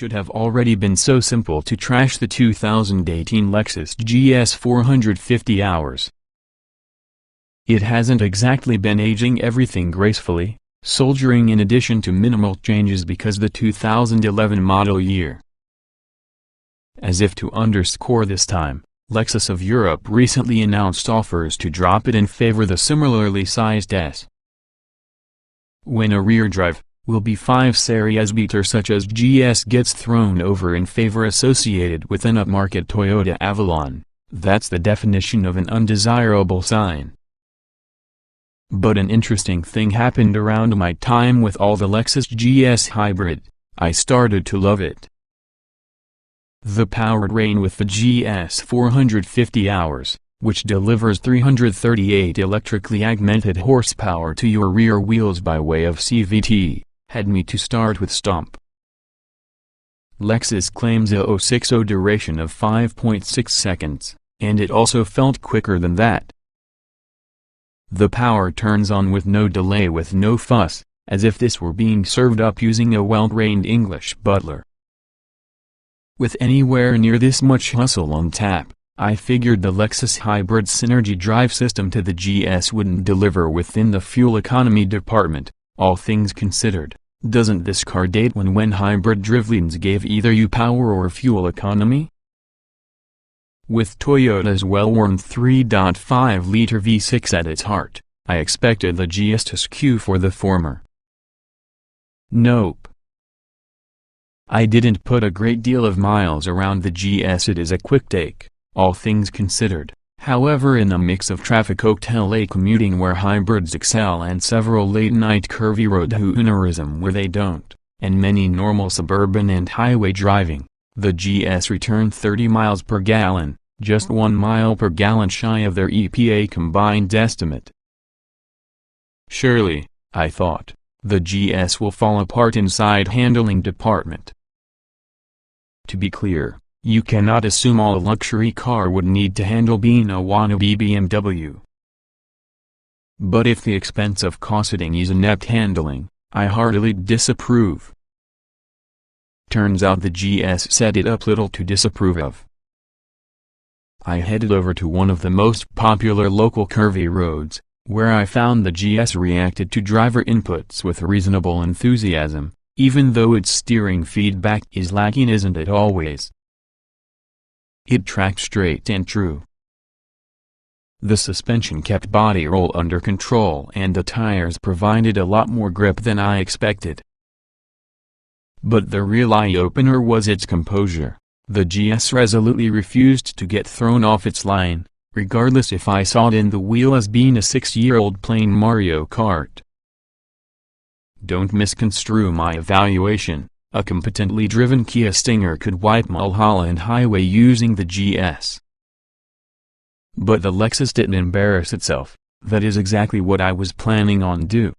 should have already been so simple to trash the 2018 Lexus GS 450 hours. It hasn't exactly been aging everything gracefully, soldiering in addition to minimal changes because the 2011 model year. As if to underscore this time, Lexus of Europe recently announced offers to drop it and favor the similarly sized S. When a rear drive will be 5 series beater such as GS gets thrown over in favor associated with an upmarket Toyota Avalon, that's the definition of an undesirable sign. But an interesting thing happened around my time with all the Lexus GS hybrid. I started to love it. The powertrain with the GS 450 hours, which delivers 338 electrically augmented horsepower to your rear wheels by way of CVT, had me to start with stomp. Lexus claims a 060 duration of 5.6 seconds, and it also felt quicker than that. The power turns on with no delay with no fuss, as if this were being served up using a well-trained English butler. With anywhere near this much hustle on tap, I figured the Lexus Hybrid Synergy drive system to the GS wouldn't deliver within the fuel economy department. All things considered, doesn't this car date when hybrid drivelines gave either you power or fuel economy? With Toyota's well-worn 3.5-liter V6 at its heart, I expected the GS to skew for the former. Nope. I didn't put a great deal of miles around the GS. It is a quick take, all things considered. However, in a mix of traffic LA commuting where hybrids excel and several late-night curvy road hoonerism where they don't, and many normal suburban and highway driving, the GS returned 30 miles per gallon, just 1 mile per gallon shy of their EPA combined estimate. Surely, I thought, the GS will fall apart inside handling department. To be clear, you cannot assume all a luxury car would need to handle being a wannabe BMW. But if the expense of cosseting is inept handling, I heartily disapprove. Turns out the GS set it up little to disapprove of. I headed over to one of the most popular local curvy roads, where I found the GS reacted to driver inputs with reasonable enthusiasm, even though its steering feedback is lacking, isn't it always? It tracked straight and true. The suspension kept body roll under control and the tires provided a lot more grip than I expected. But the real eye-opener was its composure. The GS resolutely refused to get thrown off its line, regardless if I saw it in the wheel as being a 6-year-old playing Mario Kart. Don't misconstrue my evaluation. A competently driven Kia Stinger could wipe Mulholland Highway using the GS. But the Lexus didn't embarrass itself. That is exactly what I was planning on do.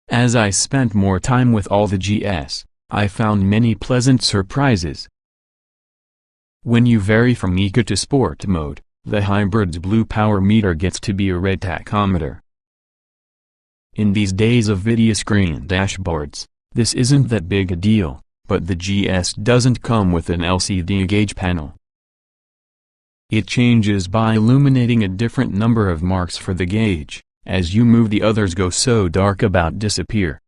As I spent more time with all the GS, I found many pleasant surprises. When you vary from Eco to Sport mode, the hybrid's blue power meter gets to be a red tachometer. In these days of video screen dashboards, this isn't that big a deal, but the GS doesn't come with an LCD gauge panel. It changes by illuminating a different number of marks for the gauge. As you move, the others go so dark about disappear.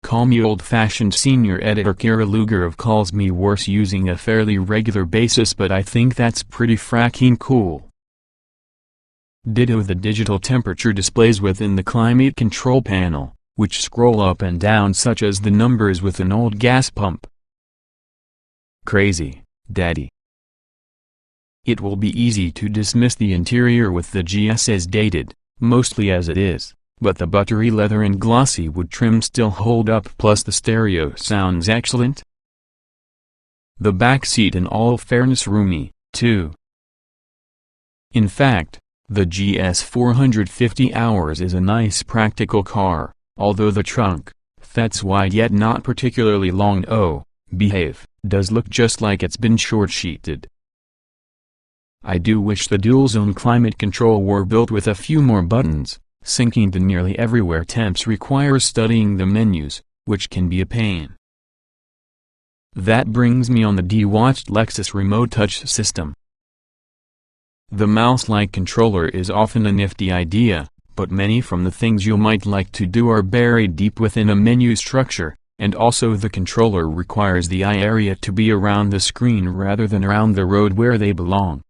Call me old-fashioned senior editor Kira Luger calls me worse using a fairly regular basis, but I think that's pretty fracking cool. Ditto the digital temperature displays within the climate control panel, which scroll up and down such as the numbers with an old gas pump. Crazy, daddy. It will be easy to dismiss the interior with the GS as dated, mostly as it is. But the buttery leather and glossy wood trim still hold up, plus the stereo sounds excellent. The back seat in all fairness roomy, too. In fact, the GS 450 hours is a nice practical car, although the trunk, that's wide yet not particularly long does look just like it's been short-sheeted. I do wish the dual-zone climate control were built with a few more buttons. Syncing to nearly everywhere temps requires studying the menus, which can be a pain. That brings me on the de-watched Lexus Remote Touch system. The mouse-like controller is often a nifty idea, but many from the things you might like to do are buried deep within a menu structure, and also the controller requires the eye area to be around the screen rather than around the road where they belong.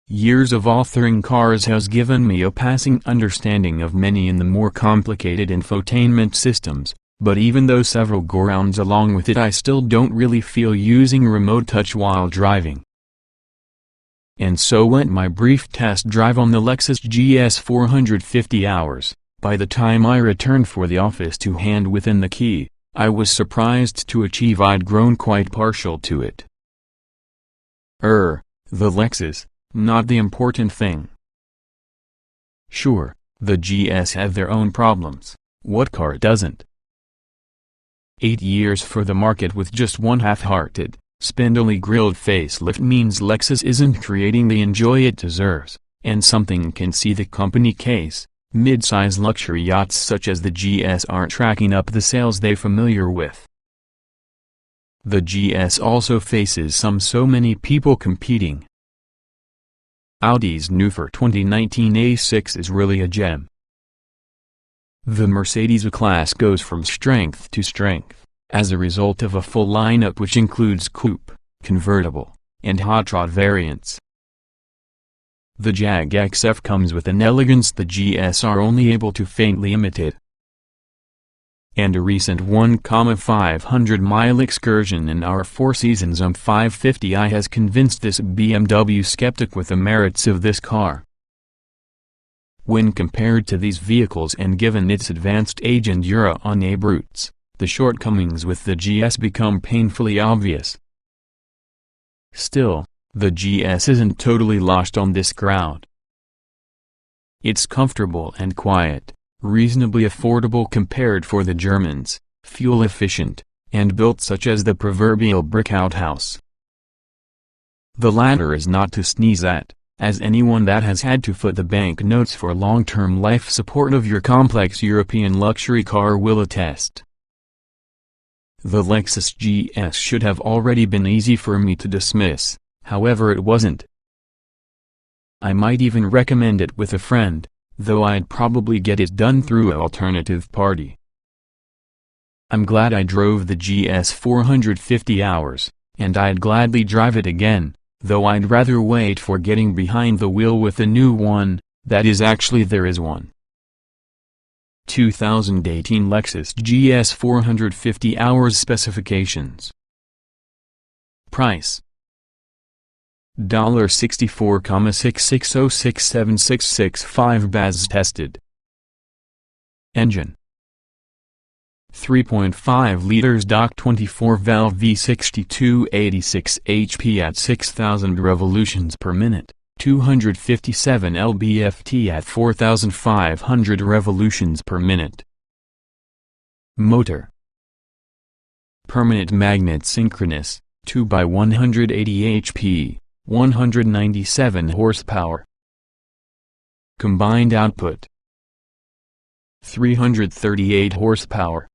Years of authoring cars has given me a passing understanding of many in the more complicated infotainment systems, but even though several go rounds along with it, I still don't really feel using remote touch while driving. And so went my brief test drive on the Lexus GS 450 hours. By the time I returned for the office to hand within the key, I was surprised to achieve I'd grown quite partial to it. The Lexus, not the important thing. Sure, the GS have their own problems, what car doesn't? 8 years for the market with just one half-hearted, spindly grilled facelift means Lexus isn't creating the enjoy it deserves, and something can see the company case. Mid-size luxury yachts such as the GS aren't tracking up the sales they're familiar with. The GS also faces so many people competing. Audi's new for 2019 A6 is really a gem. The Mercedes A-Class goes from strength to strength, as a result of a full lineup which includes coupe, convertible, and hot rod variants. The Jag XF comes with an elegance the GS are only able to faintly imitate. And a recent 1,500-mile excursion in our Four Seasons M550i has convinced this BMW skeptic with the merits of this car. When compared to these vehicles and given its advanced age and Euro-on-A brutes, the shortcomings with the GS become painfully obvious. Still, the GS isn't totally lost on this crowd. It's comfortable and quiet, reasonably affordable compared for the Germans, fuel efficient, and built such as the proverbial brick outhouse. The latter is not to sneeze at, as anyone that has had to foot the banknotes for long-term life support of your complex European luxury car will attest. The Lexus GS should have already been easy for me to dismiss. However, it wasn't. I might even recommend it with a friend, though I'd probably get it done through an alternative party. I'm glad I drove the GS 450 hours, and I'd gladly drive it again, though I'd rather wait for getting behind the wheel with a new one, that is actually there is one. 2018 Lexus GS 450 hours specifications. Price $64,660676665 BAS tested. Engine 3.5 liters Dock 24 valve V6 286 HP at 6,000 revolutions per minute, 257 lb-ft at 4,500 revolutions per minute. Motor permanent magnet synchronous, 2x180 HP, 197 horsepower. Combined output 338 horsepower.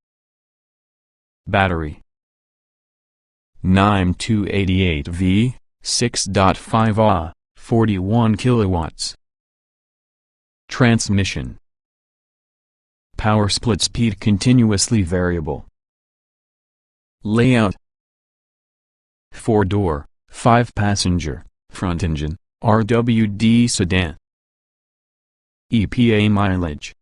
Battery 9288V, 6.5 Ah, 41 kilowatts. Transmission power split speed continuously variable. Layout 4-door, 5-passenger, front engine, RWD sedan. EPA mileage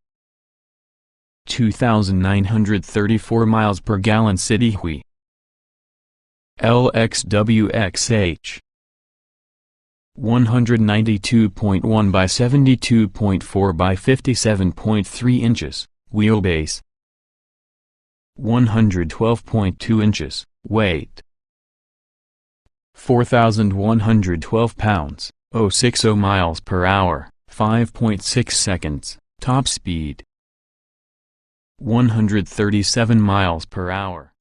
2,934 miles per gallon city hui. LXWXH 192.1 by 72.4 by 57.3 inches, wheelbase 112.2 inches, weight 4,112 pounds, 060 miles per hour, 5.6 seconds, top speed 137 miles per hour.